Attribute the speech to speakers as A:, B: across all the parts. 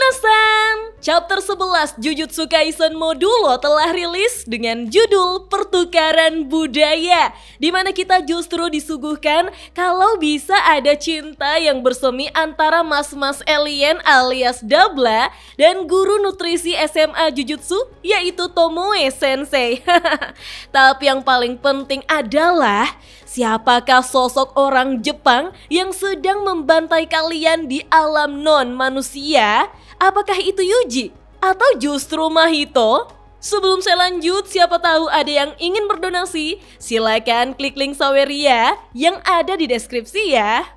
A: Minasan, chapter 11 Jujutsu Kaisen Modulo telah rilis dengan judul Pertukaran Budaya, di mana kita justru disuguhkan kalau bisa ada cinta yang bersemi antara mas-mas alien alias Dabla dan guru nutrisi SMA Jujutsu yaitu Tomoe Sensei. Tapi yang paling penting adalah siapakah sosok orang Jepang yang sedang membantai kalian di alam non-manusia? Apakah itu Yuji? Atau justru Mahito? Sebelum saya lanjut, siapa tahu ada yang ingin berdonasi? Silakan klik link Saweria yang ada di deskripsi ya.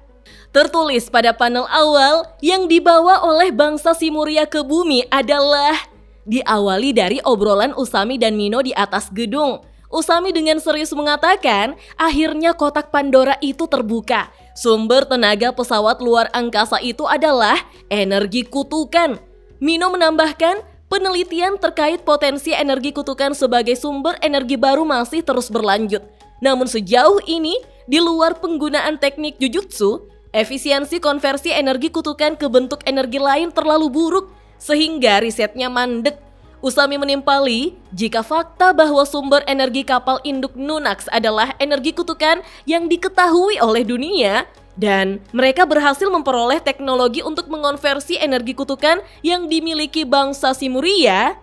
A: Tertulis pada panel awal yang dibawa oleh bangsa Simuria ke bumi adalah diawali dari obrolan Usami dan Mino di atas gedung. Usami dengan serius mengatakan, akhirnya kotak Pandora itu terbuka. Sumber tenaga pesawat luar angkasa itu adalah energi kutukan. Mino menambahkan, penelitian terkait potensi energi kutukan sebagai sumber energi baru masih terus berlanjut. Namun sejauh ini, di luar penggunaan teknik Jujutsu, efisiensi konversi energi kutukan ke bentuk energi lain terlalu buruk, sehingga risetnya mandek. Usami menimpali, jika fakta bahwa sumber energi kapal induk Nunax adalah energi kutukan yang diketahui oleh dunia, dan mereka berhasil memperoleh teknologi untuk mengonversi energi kutukan yang dimiliki bangsa Simuria,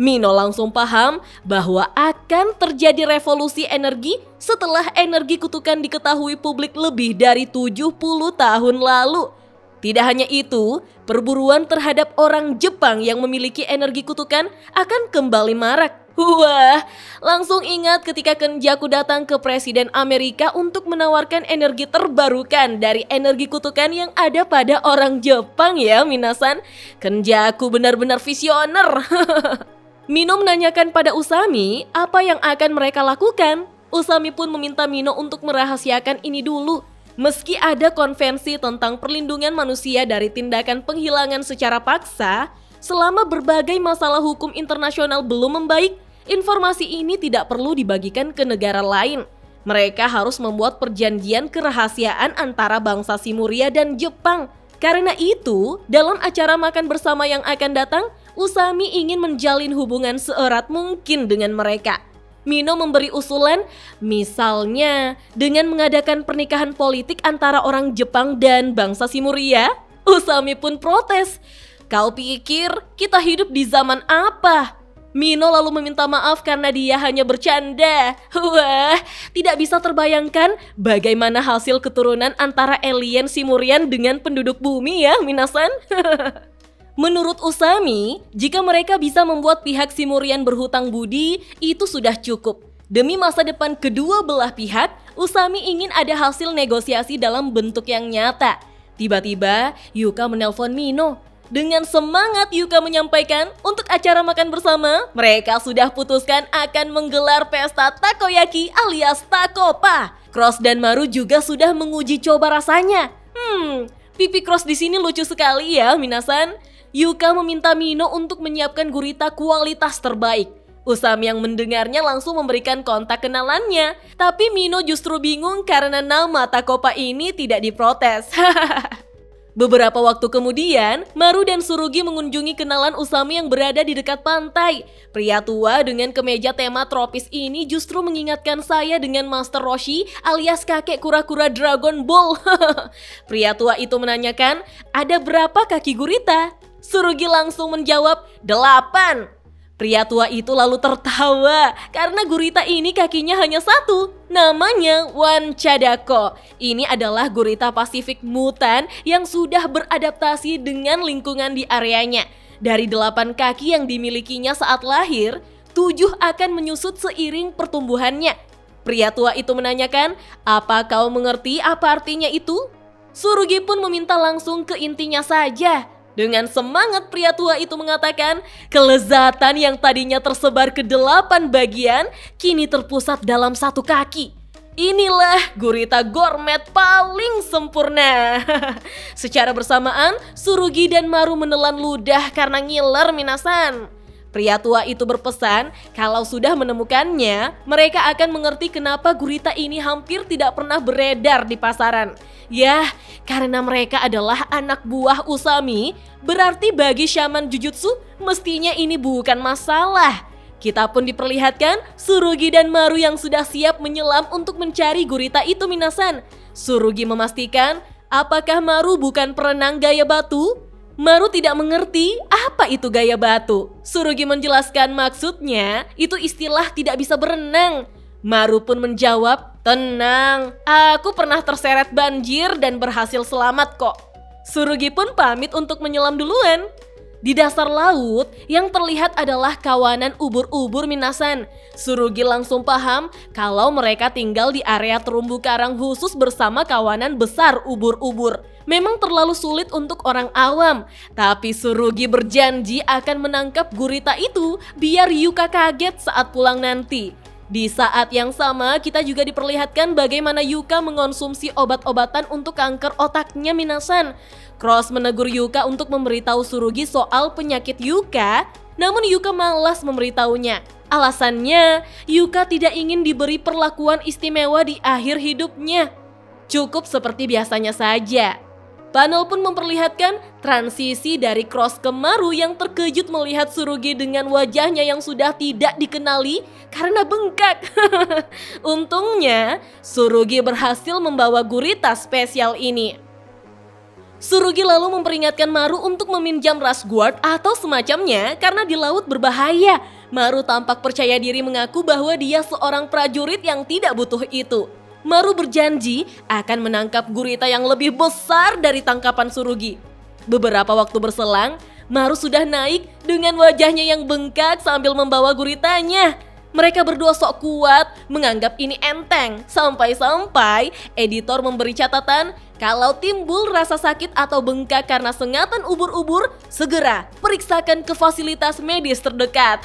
A: Mino langsung paham bahwa akan terjadi revolusi energi setelah energi kutukan diketahui publik lebih dari 70 tahun lalu. Tidak hanya itu, perburuan terhadap orang Jepang yang memiliki energi kutukan akan kembali marak. Wah, langsung ingat ketika Kenjaku datang ke Presiden Amerika untuk menawarkan energi terbarukan dari energi kutukan yang ada pada orang Jepang ya Minasan. Kenjaku benar-benar visioner. Mino menanyakan pada Usami apa yang akan mereka lakukan. Usami pun meminta Mino untuk merahasiakan ini dulu. Meski ada konvensi tentang perlindungan manusia dari tindakan penghilangan secara paksa, selama berbagai masalah hukum internasional belum membaik, informasi ini tidak perlu dibagikan ke negara lain. Mereka harus membuat perjanjian kerahasiaan antara bangsa Simuria dan Jepang. Karena itu, dalam acara makan bersama yang akan datang, Usami ingin menjalin hubungan seerat mungkin dengan mereka. Mino memberi usulan, misalnya dengan mengadakan pernikahan politik antara orang Jepang dan bangsa Simuria. Usami pun protes, kau pikir kita hidup di zaman apa? Mino lalu meminta maaf karena dia hanya bercanda. Wah, tidak bisa terbayangkan bagaimana hasil keturunan antara alien Simurian dengan penduduk bumi ya Minasan. Menurut Usami, jika mereka bisa membuat pihak Simurian berhutang budi, itu sudah cukup. Demi masa depan kedua belah pihak, Usami ingin ada hasil negosiasi dalam bentuk yang nyata. Tiba-tiba, Yuka menelpon Mino. Dengan semangat Yuka menyampaikan, untuk acara makan bersama, mereka sudah putuskan akan menggelar pesta takoyaki alias takopa. Cross dan Maru juga sudah menguji coba rasanya. Pipi Cross di sini lucu sekali ya, Minasan. Yuka meminta Mino untuk menyiapkan gurita kualitas terbaik. Usami yang mendengarnya langsung memberikan kontak kenalannya. Tapi Mino justru bingung karena nama takopa ini tidak diprotes. Beberapa waktu kemudian, Maru dan Tsurugi mengunjungi kenalan Usami yang berada di dekat pantai. Pria tua dengan kemeja tema tropis ini justru mengingatkan saya dengan Master Roshi alias kakek kura-kura Dragon Ball. Pria tua itu menanyakan, ada berapa kaki gurita? Tsurugi langsung menjawab, 8. Pria tua itu lalu tertawa karena gurita ini kakinya hanya 1. Namanya Wanchadako. Ini adalah gurita Pasifik mutan yang sudah beradaptasi dengan lingkungan di areanya. Dari 8 kaki yang dimilikinya saat lahir, 7 akan menyusut seiring pertumbuhannya. Pria tua itu menanyakan, apa kau mengerti apa artinya itu? Tsurugi pun meminta langsung ke intinya saja. Dengan semangat pria tua itu mengatakan, kelezatan yang tadinya tersebar ke 8 bagian, kini terpusat dalam 1 kaki. Inilah gurita gourmet paling sempurna. Secara bersamaan, Tsurugi dan Maru menelan ludah karena ngiler Minasan. Pria tua itu berpesan kalau sudah menemukannya, mereka akan mengerti kenapa gurita ini hampir tidak pernah beredar di pasaran. Yah, karena mereka adalah anak buah Usami, berarti bagi shaman Jujutsu mestinya ini bukan masalah. Kita pun diperlihatkan Tsurugi dan Maru yang sudah siap menyelam untuk mencari gurita itu, minasan. Tsurugi memastikan apakah Maru bukan perenang gaya batu? Maru tidak mengerti apa itu gaya batu. Tsurugi menjelaskan maksudnya itu istilah tidak bisa berenang. Maru pun menjawab, "Tenang, aku pernah terseret banjir dan berhasil selamat kok." Tsurugi pun pamit untuk menyelam duluan. Di dasar laut yang terlihat adalah kawanan ubur-ubur, minasan. Tsurugi langsung paham kalau mereka tinggal di area terumbu karang khusus bersama kawanan besar ubur-ubur. Memang terlalu sulit untuk orang awam, tapi Tsurugi berjanji akan menangkap gurita itu biar Yuka kaget saat pulang nanti. Di saat yang sama kita juga diperlihatkan bagaimana Yuka mengonsumsi obat-obatan untuk kanker otaknya, minasan. Cross menegur Yuka untuk memberitahu Tsurugi soal penyakit Yuka, namun Yuka malas memberitahunya. Alasannya, Yuka tidak ingin diberi perlakuan istimewa di akhir hidupnya. Cukup seperti biasanya saja. Panel pun memperlihatkan transisi dari Cross ke Maru yang terkejut melihat Tsurugi dengan wajahnya yang sudah tidak dikenali karena bengkak. Untungnya, Tsurugi berhasil membawa gurita spesial ini. Tsurugi lalu memperingatkan Maru untuk meminjam Rush Guard atau semacamnya karena di laut berbahaya. Maru tampak percaya diri mengaku bahwa dia seorang prajurit yang tidak butuh itu. Maru berjanji akan menangkap gurita yang lebih besar dari tangkapan Tsurugi. Beberapa waktu berselang, Maru sudah naik dengan wajahnya yang bengkak sambil membawa guritanya. Mereka berdua sok kuat menganggap ini enteng. Sampai-sampai editor memberi catatan kalau timbul rasa sakit atau bengkak karena sengatan ubur-ubur, segera periksakan ke fasilitas medis terdekat.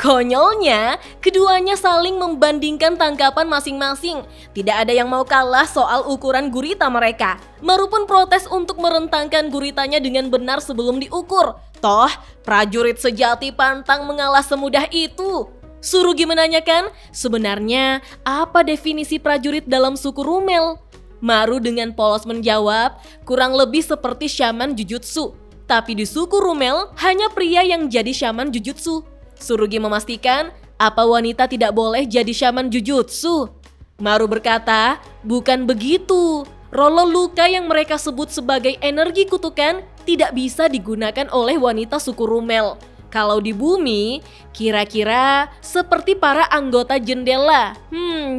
A: Konyolnya, keduanya saling membandingkan tangkapan masing-masing. Tidak ada yang mau kalah soal ukuran gurita mereka. Maru pun protes untuk merentangkan guritanya dengan benar sebelum diukur. Toh, prajurit sejati pantang mengalah semudah itu. Tsurugi menanyakan, sebenarnya apa definisi prajurit dalam suku Rumel? Maru dengan polos menjawab, kurang lebih seperti shaman Jujutsu. Tapi di suku Rumel, hanya pria yang jadi shaman Jujutsu. Tsurugi memastikan, apa wanita tidak boleh jadi shaman Jujutsu? Maru berkata, bukan begitu. Rolo luka yang mereka sebut sebagai energi kutukan tidak bisa digunakan oleh wanita suku Rumel. Kalau di bumi, kira-kira seperti para anggota jendela.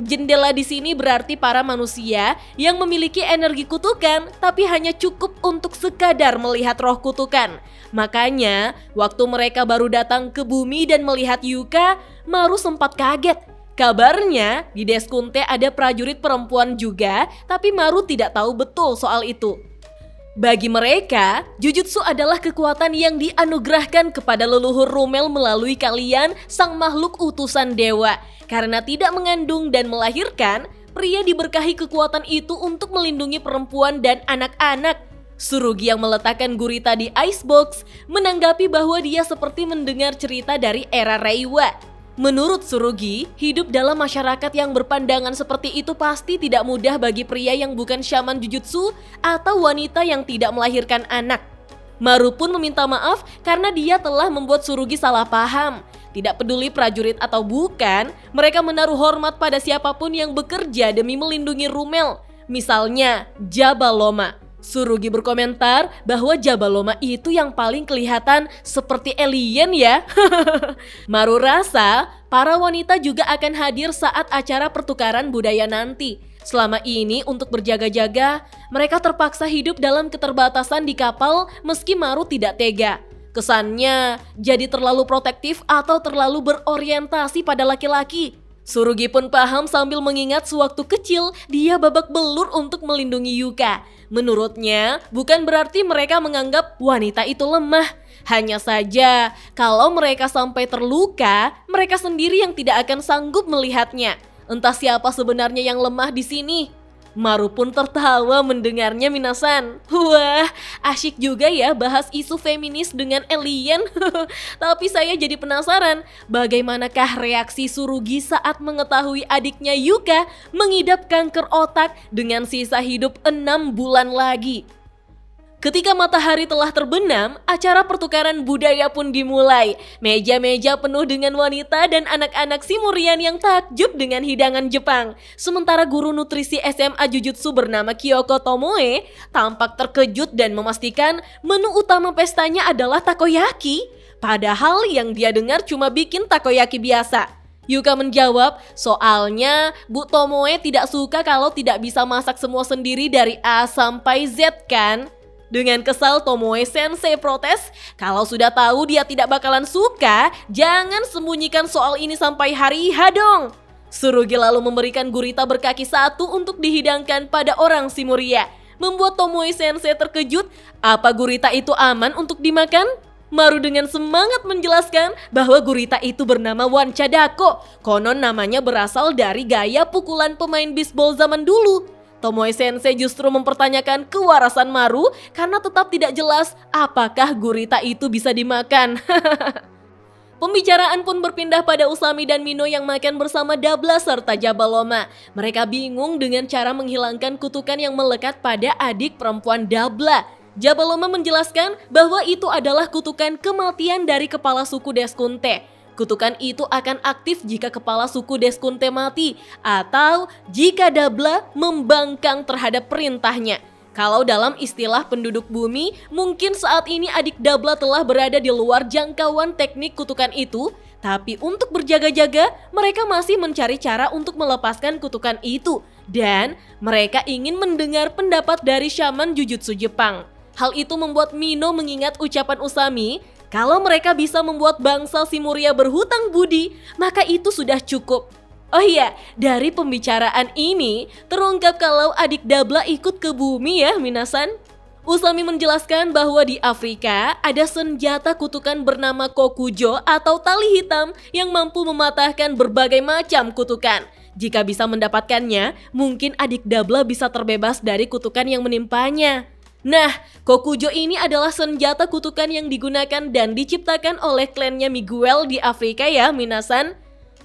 A: Jendela di sini berarti para manusia yang memiliki energi kutukan, tapi hanya cukup untuk sekadar melihat roh kutukan. Makanya, waktu mereka baru datang ke bumi dan melihat Yuka, Maru sempat kaget. Kabarnya di Deskunte ada prajurit perempuan juga, tapi Maru tidak tahu betul soal itu. Bagi mereka, Jujutsu adalah kekuatan yang dianugerahkan kepada leluhur Rumel melalui kalian, sang makhluk utusan dewa. Karena tidak mengandung dan melahirkan, pria diberkahi kekuatan itu untuk melindungi perempuan dan anak-anak. Tsurugi yang meletakkan gurita di icebox menanggapi bahwa dia seperti mendengar cerita dari era Reiwa. Menurut Tsurugi, hidup dalam masyarakat yang berpandangan seperti itu pasti tidak mudah bagi pria yang bukan shaman Jujutsu atau wanita yang tidak melahirkan anak. Maru pun meminta maaf karena dia telah membuat Tsurugi salah paham. Tidak peduli prajurit atau bukan, mereka menaruh hormat pada siapapun yang bekerja demi melindungi Rumel. Misalnya, Jabaloma. Tsurugi berkomentar bahwa Jabaloma itu yang paling kelihatan seperti alien ya. Maru rasa para wanita juga akan hadir saat acara pertukaran budaya nanti. Selama ini untuk berjaga-jaga, mereka terpaksa hidup dalam keterbatasan di kapal meski Maru tidak tega. Kesannya jadi terlalu protektif atau terlalu berorientasi pada laki-laki. Tsurugi pun paham sambil mengingat sewaktu kecil dia babak belur untuk melindungi Yuka. Menurutnya, bukan berarti mereka menganggap wanita itu lemah. Hanya saja, kalau mereka sampai terluka, mereka sendiri yang tidak akan sanggup melihatnya. Entah siapa sebenarnya yang lemah di sini. Maru pun tertawa mendengarnya minasan. Wah, asyik juga ya bahas isu feminis dengan alien. Tapi saya jadi penasaran, bagaimanakah reaksi Surugi saat mengetahui adiknya Yuka mengidap kanker otak dengan sisa hidup 6 bulan lagi. Ketika matahari telah terbenam, acara pertukaran budaya pun dimulai. Meja-meja penuh dengan wanita dan anak-anak Simurian yang takjub dengan hidangan Jepang. Sementara guru nutrisi SMA Jujutsu bernama Kyoko Tomoe tampak terkejut dan memastikan menu utama pestanya adalah takoyaki. Padahal yang dia dengar cuma bikin takoyaki biasa. Yuka menjawab, soalnya Bu Tomoe tidak suka kalau tidak bisa masak semua sendiri dari A sampai Z kan? Dengan kesal, Tomoe Sensei protes, kalau sudah tahu dia tidak bakalan suka, jangan sembunyikan soal ini sampai hari H dong. Surugi lalu memberikan gurita berkaki satu untuk dihidangkan pada orang Simuria. Membuat Tomoe Sensei terkejut, apa gurita itu aman untuk dimakan? Maru dengan semangat menjelaskan bahwa gurita itu bernama Wanchadako. Konon namanya berasal dari gaya pukulan pemain bisbol zaman dulu. Tomoe Sensei justru mempertanyakan kewarasan Maru karena tetap tidak jelas apakah gurita itu bisa dimakan. Pembicaraan pun berpindah pada Usami dan Mino yang makan bersama Dabla serta Jabaloma. Mereka bingung dengan cara menghilangkan kutukan yang melekat pada adik perempuan Dabla. Jabaloma menjelaskan bahwa itu adalah kutukan kematian dari kepala suku Deskunte. Kutukan itu akan aktif jika kepala suku Deskunte mati atau jika Dabla membangkang terhadap perintahnya. Kalau dalam istilah penduduk bumi, mungkin saat ini adik Dabla telah berada di luar jangkauan teknik kutukan itu, tapi untuk berjaga-jaga, mereka masih mencari cara untuk melepaskan kutukan itu dan mereka ingin mendengar pendapat dari shaman Jujutsu Jepang. Hal itu membuat Mino mengingat ucapan Usami, kalau mereka bisa membuat bangsa Simuria berhutang budi, maka itu sudah cukup. Oh iya, dari pembicaraan ini terungkap kalau adik Dabla ikut ke bumi ya minasan. Usami menjelaskan bahwa di Afrika ada senjata kutukan bernama Kokujo atau tali hitam yang mampu mematahkan berbagai macam kutukan. Jika bisa mendapatkannya, mungkin adik Dabla bisa terbebas dari kutukan yang menimpanya. Nah, Kokujo ini adalah senjata kutukan yang digunakan dan diciptakan oleh klannya Miguel di Afrika ya minasan.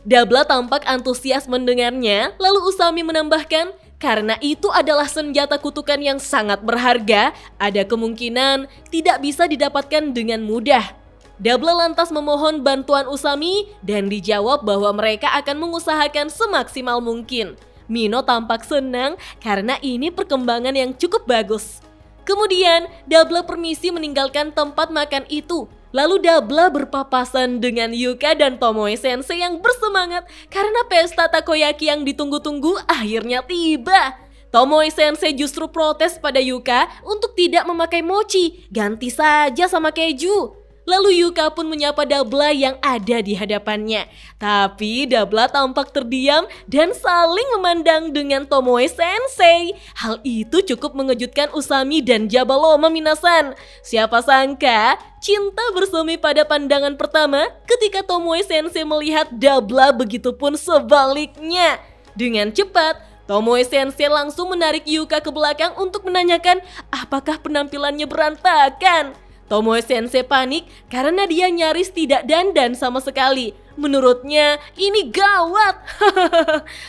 A: Dabla tampak antusias mendengarnya, lalu Usami menambahkan, karena itu adalah senjata kutukan yang sangat berharga, ada kemungkinan tidak bisa didapatkan dengan mudah. Dabla lantas memohon bantuan Usami dan dijawab bahwa mereka akan mengusahakan semaksimal mungkin. Mino tampak senang karena ini perkembangan yang cukup bagus. Kemudian, Dabla permisi meninggalkan tempat makan itu. Lalu Dabla berpapasan dengan Yuka dan Tomoe Sensei yang bersemangat karena pesta takoyaki yang ditunggu-tunggu akhirnya tiba. Tomoe Sensei justru protes pada Yuka untuk tidak memakai mochi, ganti saja sama keju. Lalu Yuka pun menyapa Dabla yang ada di hadapannya. Tapi Dabla tampak terdiam dan saling memandang dengan Tomoe Sensei. Hal itu cukup mengejutkan Usami dan Jabaloma minasan. Siapa sangka cinta bersemi pada pandangan pertama ketika Tomoe Sensei melihat Dabla, begitupun sebaliknya. Dengan cepat, Tomoe Sensei langsung menarik Yuka ke belakang untuk menanyakan apakah penampilannya berantakan. Tomoe Sensei panik karena dia nyaris tidak dandan sama sekali. Menurutnya ini gawat.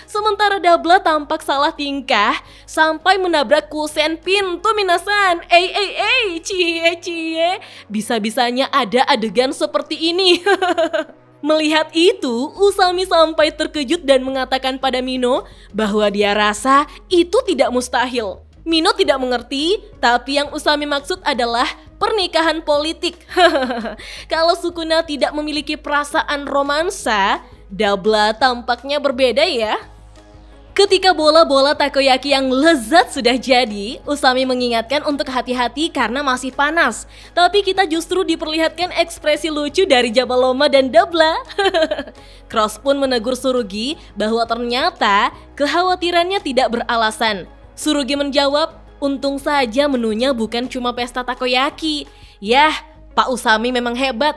A: Sementara Dabla tampak salah tingkah sampai menabrak kusen pintu minasan. Cie. Bisa-bisanya ada adegan seperti ini. Melihat itu, Usami sampai terkejut dan mengatakan pada Mino bahwa dia rasa itu tidak mustahil. Mino tidak mengerti, tapi yang Usami maksud adalah pernikahan politik. Kalau Sukuna tidak memiliki perasaan romansa, Dabla tampaknya berbeda ya. Ketika bola-bola takoyaki yang lezat sudah jadi, Usami mengingatkan untuk hati-hati karena masih panas. Tapi kita justru diperlihatkan ekspresi lucu dari Jabaloma dan Dabla. Cross pun menegur Surugi bahwa ternyata kekhawatirannya tidak beralasan. Surugi menjawab, untung saja menunya bukan cuma pesta takoyaki. Yah, Pak Usami memang hebat.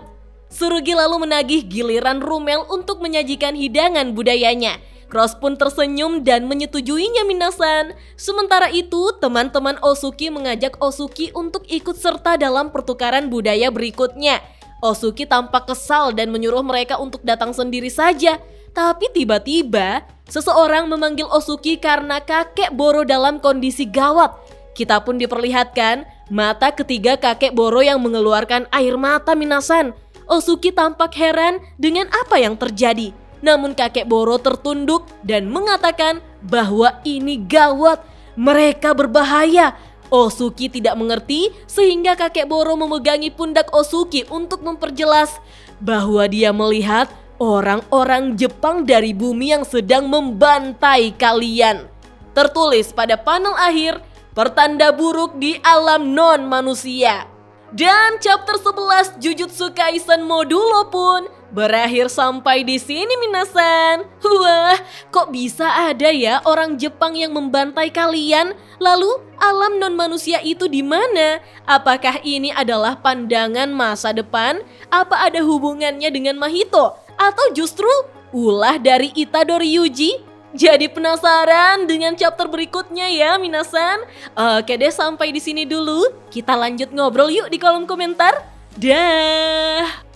A: Surugi lalu menagih giliran Rumel untuk menyajikan hidangan budayanya. Cross pun tersenyum dan menyetujuinya minasan. Sementara itu, teman-teman Osuki mengajak Osuki untuk ikut serta dalam pertukaran budaya berikutnya. Osuki tampak kesal dan menyuruh mereka untuk datang sendiri saja. Tapi tiba-tiba, seseorang memanggil Osuki karena kakek Boro dalam kondisi gawat. Kita pun diperlihatkan mata ketiga kakek Boro yang mengeluarkan air mata minasan. Osuki tampak heran dengan apa yang terjadi. Namun kakek Boro tertunduk dan mengatakan bahwa ini gawat, mereka berbahaya. Osuki tidak mengerti sehingga kakek Boro memegangi pundak Osuki untuk memperjelas bahwa dia melihat orang-orang Jepang dari bumi yang sedang membantai kalian. Tertulis pada panel akhir, pertanda buruk di alam non-manusia. Dan chapter 11 Jujutsu Kaisen Modulo pun berakhir sampai di sini minasan. Wah, kok bisa ada ya orang Jepang yang membantai kalian? Lalu alam non manusia itu di mana? Apakah ini adalah pandangan masa depan? Apa ada hubungannya dengan Mahito? Atau justru ulah dari Itadori Yuji? Jadi penasaran dengan chapter berikutnya ya minasan? Oke deh, sampai di sini dulu. Kita lanjut ngobrol yuk di kolom komentar. Dah.